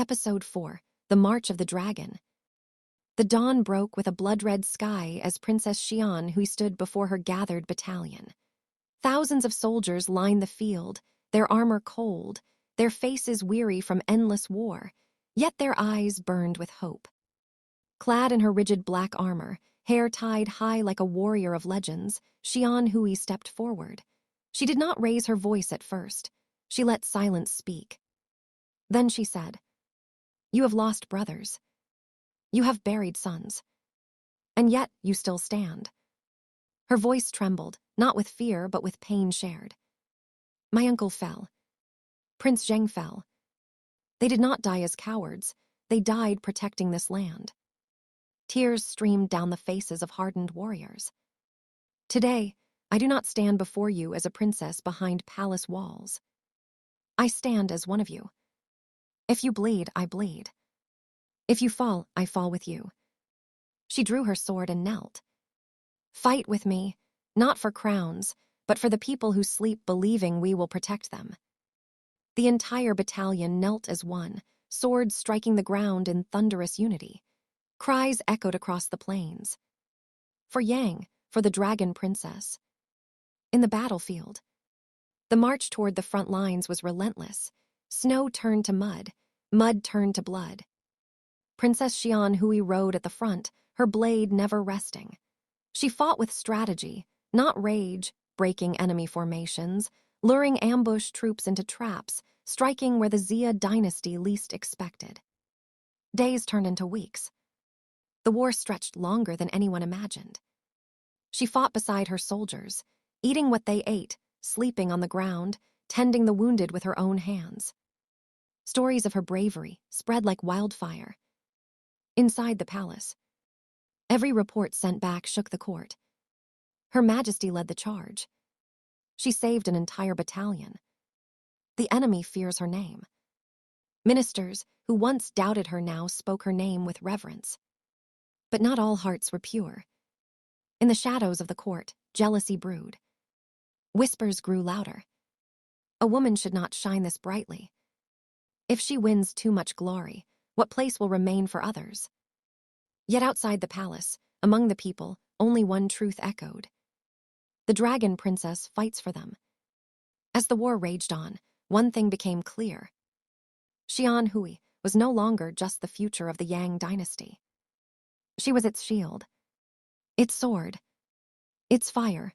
Episode 4, The March of the Dragon. The dawn broke with a blood-red sky as Princess Xian Hui stood before her gathered battalion. Thousands of soldiers lined the field, their armor cold, their faces weary from endless war, yet their eyes burned with hope. Clad in her rigid black armor, hair tied high like a warrior of legends, Xian Hui stepped forward. She did not raise her voice at first. She let silence speak. Then she said, "You have lost brothers. You have buried sons. And yet you still stand." Her voice trembled, not with fear but with pain shared. "My uncle fell. Prince Zheng fell. They did not die as cowards. They died protecting this land." Tears streamed down the faces of hardened warriors. "Today, I do not stand before you as a princess behind palace walls. I stand as one of you. If you bleed, I bleed. If you fall, I fall with you." She drew her sword and knelt. "Fight with me, not for crowns, but for the people who sleep believing we will protect them." The entire battalion knelt as one, swords striking the ground in thunderous unity. Cries echoed across the plains. For Yang, for the Dragon Princess. In the battlefield, the march toward the front lines was relentless. Snow turned to mud, mud turned to blood. Princess Xian Hui rode at the front, her blade never resting. She fought with strategy, not rage, breaking enemy formations, luring ambush troops into traps, striking where the Yang Dynasty least expected. Days turned into weeks. The war stretched longer than anyone imagined. She fought beside her soldiers, eating what they ate, sleeping on the ground, tending the wounded with her own hands. Stories of her bravery spread like wildfire. Inside the palace, every report sent back shook the court. Her Majesty led the charge. She saved an entire battalion. The enemy fears her name. Ministers who once doubted her now spoke her name with reverence. But not all hearts were pure. In the shadows of the court, jealousy brewed. Whispers grew louder. A woman should not shine this brightly. If she wins too much glory, what place will remain for others? Yet outside the palace, among the people, only one truth echoed. The Dragon Princess fights for them. As the war raged on, one thing became clear. Xian Hui was no longer just the future of the Yang Dynasty. She was its shield, its sword, its fire,